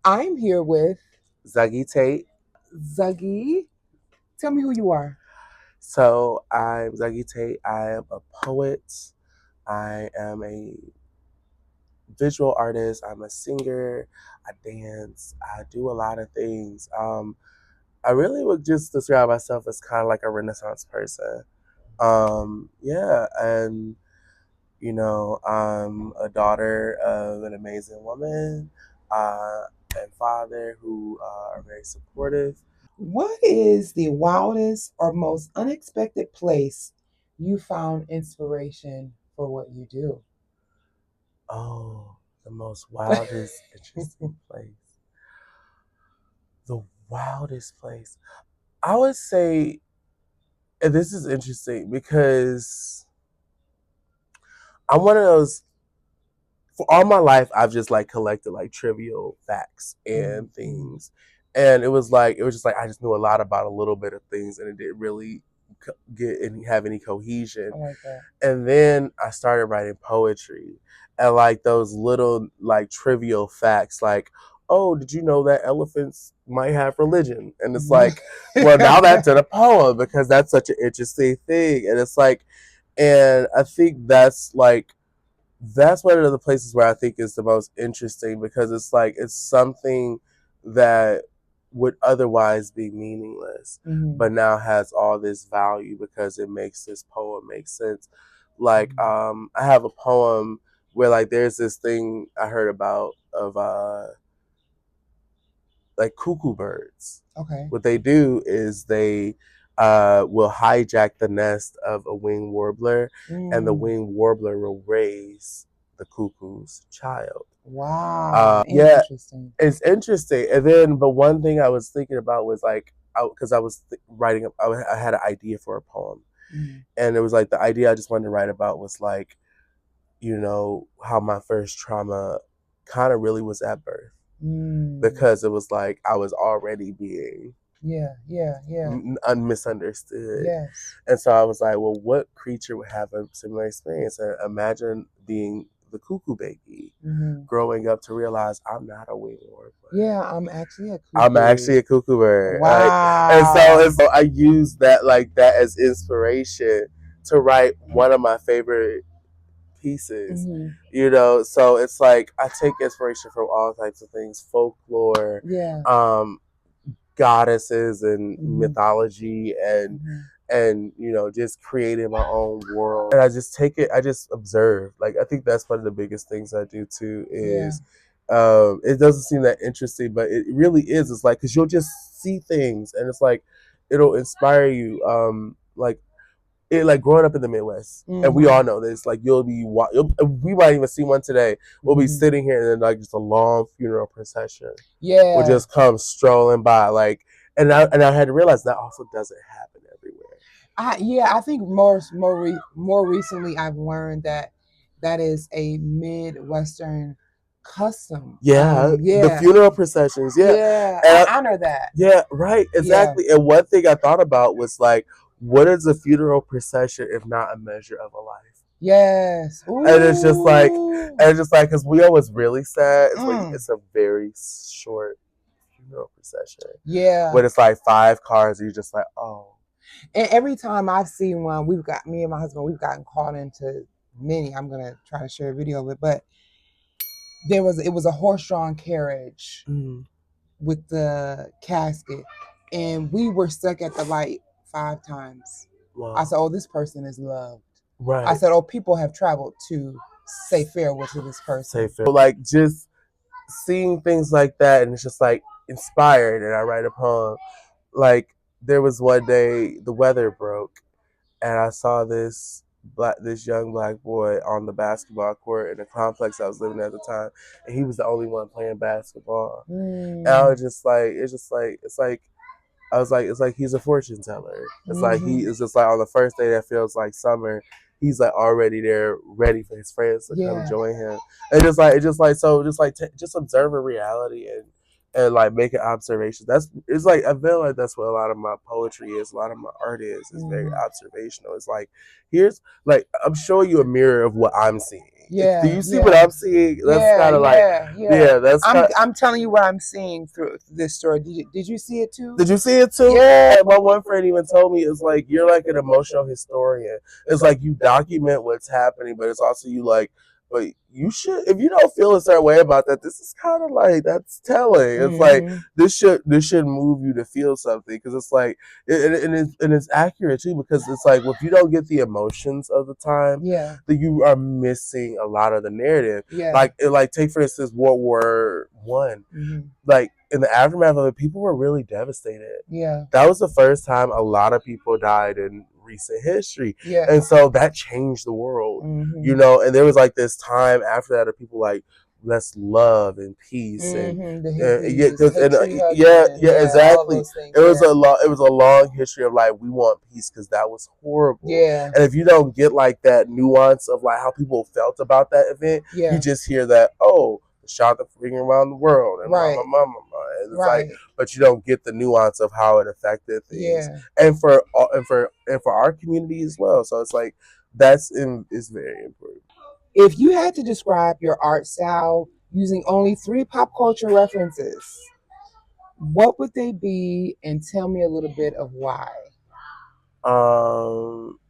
I'm here with Zuggie Tate. Zuggie. Tell me who you are. So I'm Zuggie Tate. I am a poet. I am a visual artist. I'm a singer. I dance. I do a lot of things. I really would just describe myself as kind of like a Renaissance person. Yeah, and I'm a daughter of an amazing woman and father who are very supportive. What is the wildest or most unexpected place you found inspiration for what you do? Oh, the most wildest, interesting place. The wildest place. I would say, and this is interesting because I'm one of those, for all my life, I've just like collected like trivial facts and Mm-hmm. things. And it was just like, I just knew a lot about a little bit of things and it didn't really get and have any cohesion. I like that. And then I started writing poetry and like those little like trivial facts like, oh, did you know that elephants might have religion? And it's like, well, now that's in a poem because that's such an interesting thing. And it's like, and I think that's one of the places where I think is the most interesting because it's like it's something that would otherwise be meaningless, Mhm. but now has all this value because it makes this poem make sense. Like I have a poem where like there's this thing I heard about of like cuckoo birds. Okay. What they do is they will hijack the nest of a winged warbler, and the Mm. winged warbler will raise the cuckoo's child. Wow. Yeah, Interesting. it's interesting. And then, but one thing I was thinking about was like, because I was writing, I had an idea for a poem, Mm. and it was like the idea I just wanted to write about was like, how my first trauma kind of really was at birth Mm. because it was like I was already being Yeah, yeah, yeah. misunderstood. Yes. And so I was like, well, what creature would have a similar experience? And imagine being the cuckoo baby, Hmm. growing up to realize I'm not a winged warbler. Yeah, I'm actually a I'm cuckoo. actually a cuckoo bird. Like, and Wow. so I use that like that as inspiration to write one of my favorite pieces. Hmm. So it's like I take inspiration from all types of things, folklore, Yeah. um, goddesses and Hmm. mythology Hmm. and just creating my own world, and I just take it, I just observe. Like I think that's one of the biggest things I do too Yeah. is it doesn't seem that interesting, but it really is. It's like because you'll just see things and it's like it'll inspire you, like it, like growing up in the Midwest, and we Hmm. all know this. Like we might even see one today. We'll be Hmm. sitting here, and then like just a long funeral procession will Yeah. just come strolling by. Like, and I had to realize that also doesn't happen everywhere. I think more recently I've learned that that is a Midwestern custom. Yeah, the Yeah. funeral processions. Yeah, Yeah. and I honor that. yeah, right, Yeah. exactly. And one thing I thought about was like, what is a funeral procession if not a measure of a life? Yes. And it's just like, Ooh. because we always really sad. It's like Mm. it's a very short funeral procession, Yeah. but it's like five cars. And you're just like, oh, And every time I've seen one, we've got me and my husband, we've gotten caught into many. I'm gonna try to share a video of it, but it was a horse-drawn carriage mm, with the casket, and we were stuck at the light 5 times. I wow, said, "Oh, this person is loved." I right, said, "Oh, people have traveled to say farewell to this person." safe. So like just seeing things like that, and it's just like inspired. And I write a poem. Like there was one day the weather broke, and I saw this young black boy on the basketball court in the complex I was living at the time, and he was the only one playing basketball. And I Mm. was just like, it's like I was like, it's like he's a fortune teller. It's like he Hmm. is just like on the first day that feels like summer, he's like already there, ready for his friends to come Yeah. join him. And just like just observing reality and like making observations. That's it's like I feel like that's what a lot of my poetry is. A lot of my art is very Hmm. observational. It's like here's like I'm showing you a mirror of what I'm seeing. Yeah. Do you see what I'm seeing? That's kind of that's I'm telling you what I'm seeing through this story. Did you see it too? Did you see it too? Yeah. And my one friend even told me it's like you're like an emotional historian. It's like you document what's happening, but it's also you like, but you should, if you don't feel a certain way about that, this is kind of like, that's telling. It's like this should move you to feel something, because it's like and it's accurate too, because it's like if you don't get the emotions of the time, that you are missing a lot of the narrative. Like take for instance World War I. Like in the aftermath of it, people were really devastated. That was the first time a lot of people died in recent history. And so that changed the world. You know, and there was like this time after that of people like, let's love and peace exactly. It was a long history of like, we want peace because that was horrible. And if you don't get like that nuance of like how people felt about that event, you just hear that, oh, shot the freaking around the world and mama. And it's like, but you don't get the nuance of how it affected things, and for our community as well. So it's like it's very important. If you had to describe your art style using only 3 pop culture references, what would they be, and tell me a little bit of why?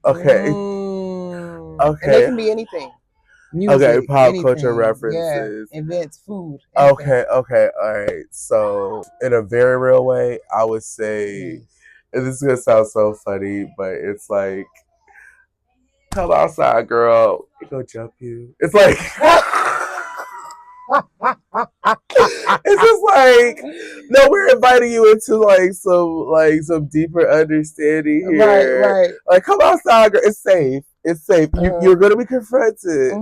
Okay. And they can be anything. Music, pop anything. Culture references. Events, food. Anything. Okay, all right. So, in a very real way, I would say, and this is gonna sound so funny, but it's like, come outside, girl. It gonna jump you. It's like, it's just like, no, we're inviting you into like some deeper understanding here. Right. Like, come outside, girl. It's safe. It's safe. You're gonna be confronted,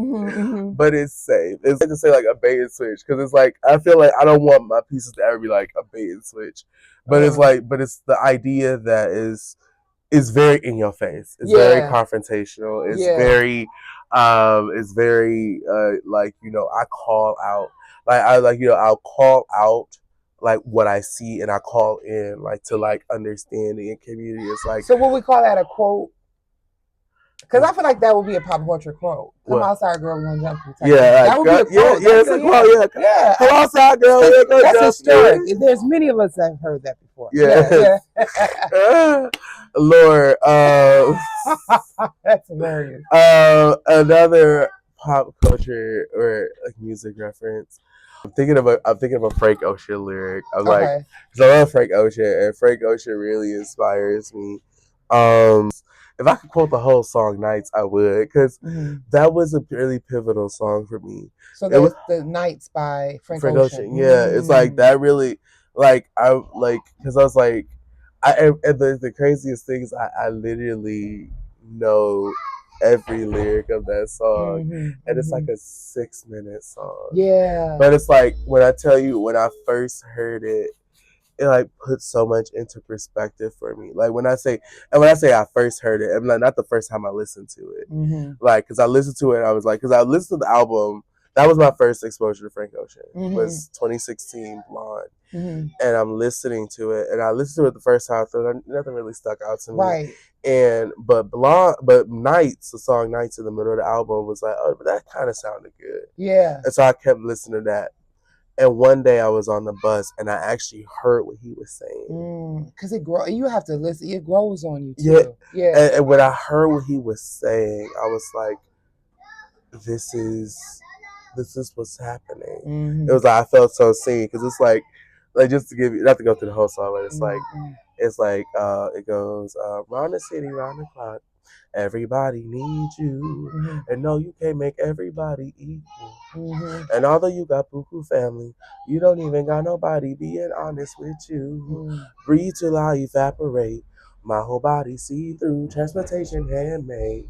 but it's safe. It's like to say like a bait and switch, because it's like I feel like I don't want my pieces to ever be like a bait and switch, but it's like, but it's the idea that is very in your face. It's very confrontational. It's very like, you know, I call out, like I'll call out like what I see, and I call in like to like understanding and community. It's like, so what we call that a quote? Because I feel like that would be a pop culture quote. Come outside, girl, we're gonna jump you. That would be a quote. It's a quote. Come outside, girl, we're gonna jump you. That's historic. There's many of us that have heard that before. Lord, that's hilarious. Another pop culture or like music reference. I'm thinking of a Frank Ocean lyric. I'm like, because I love Frank Ocean, and Frank Ocean really inspires me. If I could quote the whole song "Nights," I would, because that was a really pivotal song for me. So that was the "Nights" by Frank Ocean. Yeah, it's like that really, like I like, because I was like, and the craziest thing is I literally know every lyric of that song, and it's like a 6-minute song. But it's like, when I tell you, when I first heard it, it like put so much into perspective for me. Like when I say I first heard it, I'm like, not the first time I listened to it. Like, because I listened to it, I was like, because I listened to the album. That was my first exposure to Frank Ocean. Was 2016 Blonde. And I'm listening to it, and I listened to it the first time, so nothing really stuck out to me. But Nights, the song Nights in the middle of the album, was like, oh, but that kind of sounded good. And so I kept listening to that. And one day I was on the bus, and I actually heard what he was saying. Because you have to listen. It grows on you too. And when I heard what he was saying, I was like, this is what's happening. It was like, I felt so seen, because it's like just to give you, not to go through the whole song, but it's like, it goes, round the city, round the clock, everybody needs you, and no, you can't make everybody equal. And although you got buku family, you don't even got nobody being honest with you. Breathe till I evaporate. My whole body see through, transportation handmade.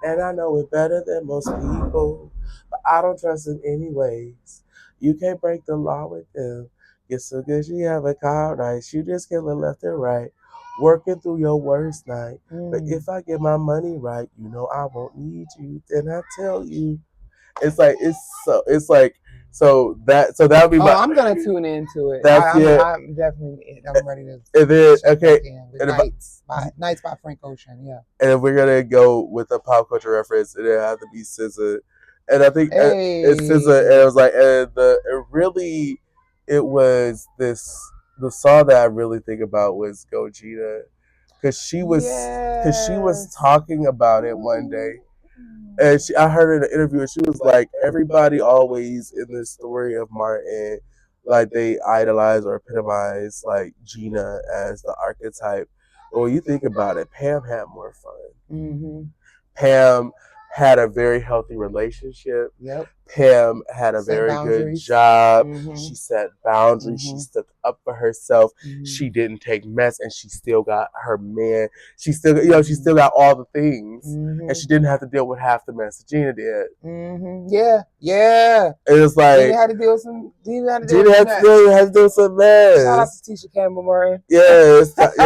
And I know it better than most people, but I don't trust in any ways. You can't break the law with them. You're so good you have a car nice. You just killing left and right, working through your worst night. But if I get my money right, you know I won't need you. Then I tell you, it's like so that would be my. I'm gonna tune into it. I'm definitely. I'm ready to. And then Nights by Frank Ocean. Yeah. And if we're gonna go with a pop culture reference, it have to be SZA. And I think it's SZA, and it was like, and it was this, the song that I really think about was Go Gina, because she was talking about it one day, and I heard in an interview, and she was like, everybody always in this story of Martin, like they idolize or epitomize like Gina as the archetype. But when you think about it, Pam had more fun. Mm-hmm. Pam had a very healthy relationship. Yep. Pam had a very good job. Mm-hmm. She set boundaries. Mm-hmm. She stood up for herself. Mm-hmm. She didn't take mess, and she still got her man. She still, she still got all the things, mm-hmm. and she didn't have to deal with half the mess that Gina did. Mm-hmm. Yeah, yeah. It was like Gina had to deal with some. Gina had to deal with some mess. Shout out to Tisha Campbell, Martin. Yes, shout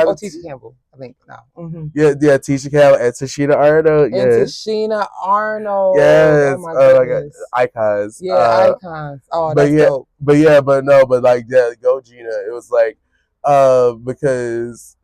out to Tisha Campbell. I think no. Mm-hmm. Yeah, Tisha Campbell and Tashina Arnold. And Tashina Arnold. Yes. Oh my goodness. Icons. Yeah, icons. Oh, that's dope. But like Go Gina. It was like, because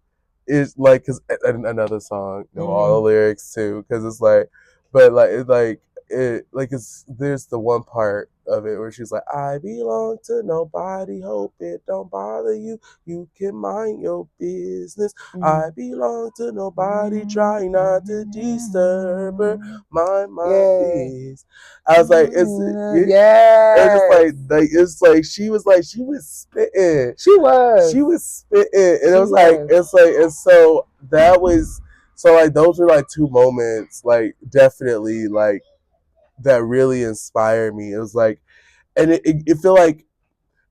it's like, cause another song, all the lyrics too, because it's like, but like it's there's the one part of it where she's like, I belong to nobody, hope it don't bother you, you can mind your business. I belong to nobody, try not to disturb her, mind my business. I was like, it's just like she was spitting. She was spitting, and it was like, and so that was, so like those were like two moments, like definitely like that really inspired me. It was like, and it felt like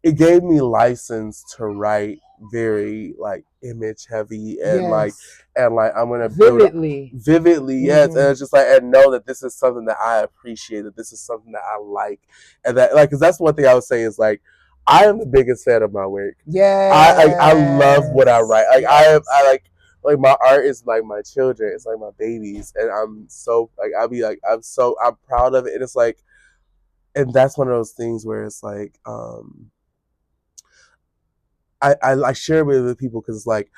it gave me license to write very like image heavy and like I'm gonna vividly, yes. And it's just like, and know that this is something that I appreciate, that this is something that I like, and that like, because that's one thing I would say is like, I am the biggest fan of my work. Yeah, I love what I write. Like I like my art is like my children. It's like my babies, and I'm so like I'm proud of it. And it's like, and that's one of those things where it's like, I share it with people because it's like,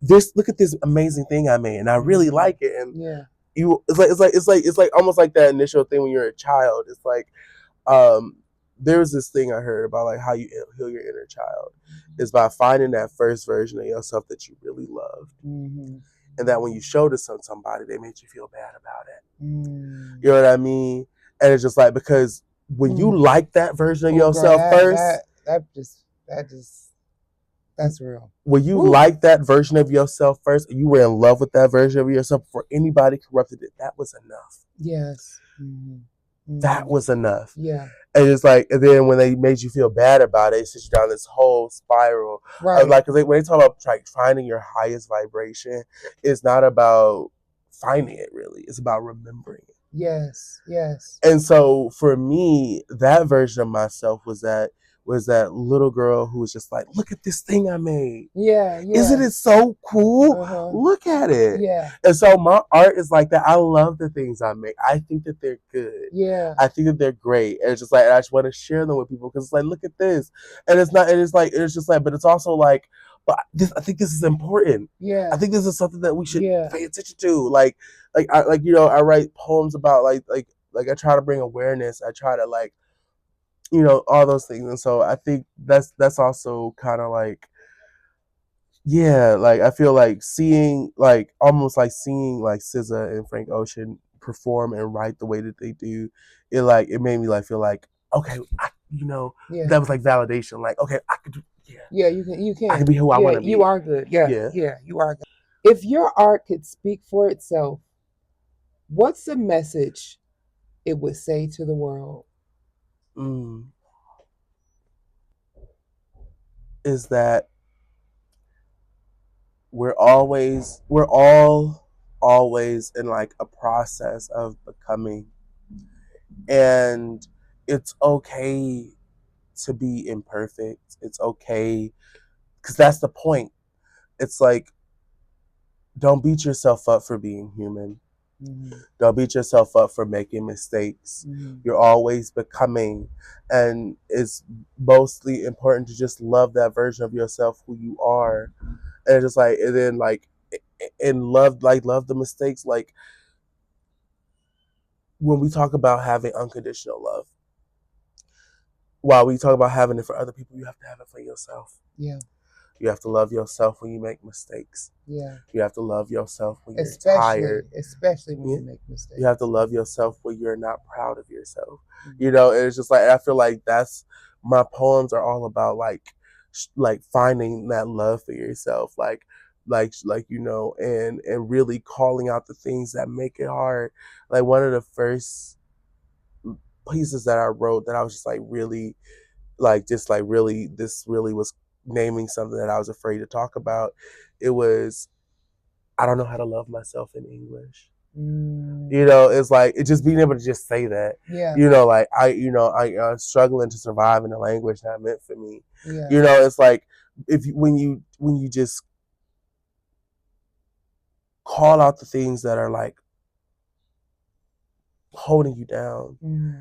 look at this amazing thing I made, and I really like it. And it's like almost like that initial thing when you're a child. It's like, there's this thing I heard about like how you heal your inner child is by finding that first version of yourself that you really loved, and that when you showed it to somebody, they made you feel bad about it. You know what I mean? And it's just like, because when you like that version of yourself first, that's real. When you like that version of yourself first, you were in love with that version of yourself before anybody corrupted it, that was enough. Yes. That was enough. Yeah. And it's like, and then when they made you feel bad about it, it sets you down this whole spiral. Right. Like, cause when they talk about like finding your highest vibration, it's not about finding it really. It's about remembering it. Yes. Yes. And so for me, that version of myself was that little girl who was just like, look at this thing I made. Yeah. Isn't it so cool? Look at it. Yeah. And so my art is like that. I love the things I make. I think that they're good. Yeah. I think that they're great. And it's just like, and I just want to share them with people because it's like, look at this. And it's not, and it's like, it's just like, but it's also like, but I think this is important. Yeah. I think this is something that we should pay attention to. Like I write poems about like I try to bring awareness. I try to like, all those things. And so I think that's also kind of like, yeah, like I feel like almost seeing like SZA and Frank Ocean perform and write the way that they do, it made me like feel like, okay, that was like validation. Like, okay, I could do, yeah, you can. I can be who I want to be. You are good. Yeah, you are good. If your art could speak for itself, what's the message it would say to the world? Is that we're all always in like a process of becoming, and it's okay to be imperfect. It's okay, because that's the point. It's like, don't beat yourself up for being human. Don't beat yourself up for making mistakes. You're always becoming, and it's mostly important to just love that version of yourself who you are, and just like, and then like, and love the mistakes. Like, when we talk about having unconditional love, while we talk about having it for other people, you have to have it for yourself. Yeah. You have to love yourself when you make mistakes. Yeah. You have to love yourself when you're tired. Especially when you make mistakes. You have to love yourself when you're not proud of yourself. You know, it's just like, I feel like that's, my poems are all about like finding that love for yourself, like you know, and really calling out the things that make it hard. Like one of the first pieces that I wrote that I was just like really this really was naming something that I was afraid to talk about. It was, I don't know how to love myself in English. You know, it's like, it just being able to just say that. Yeah. You know, like I'm struggling to survive in a language not meant for me. Yeah. You know, it's like when you just call out the things that are like holding you down. Mm-hmm.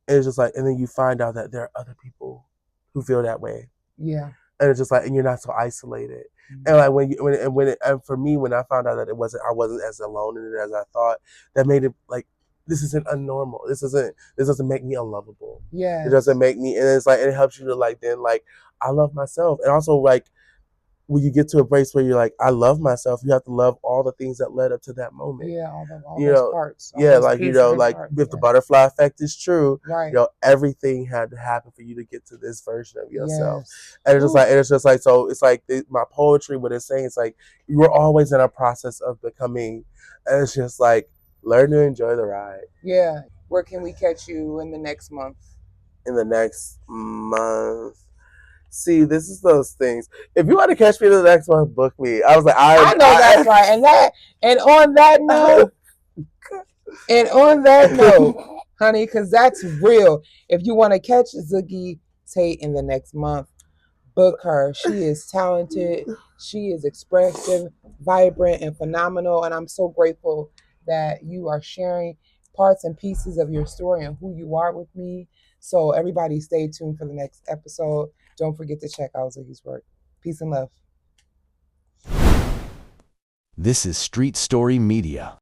It's just like, and then you find out that there are other people who feel that way. Yeah. And it's just like, and you're not so isolated. Mm-hmm. And like and for me, when I found out that I wasn't as alone in it as I thought, that made it like, this isn't unnormal. This doesn't make me unlovable. Yeah. It doesn't make me, and it's like, it helps you to like, then like, I love myself. And also like, when you get to a place where you're like, I love myself, you have to love all the things that led up to that moment. Yeah, all those parts. Yeah, like, you know, like if the butterfly effect is true, right, you know, everything had to happen for you to get to this version of yourself. Yes. And it's just like, so it's like my poetry, what it's saying, it's like, you're always in a process of becoming, and it's just like, learn to enjoy the ride. Yeah. Where can we catch you in the next month? In the next month. See, this is those things. If you want to catch me in the next one, book me. I was like, I know that's right. And on that note, honey, because that's real. If you want to catch Zuggie Tate in the next month, book her. She is talented. She is expressive, vibrant, and phenomenal. And I'm so grateful that you are sharing parts and pieces of your story and who you are with me. So everybody stay tuned for the next episode. Don't forget to check out Zuggie's work. Peace and love. This is Street Story Media.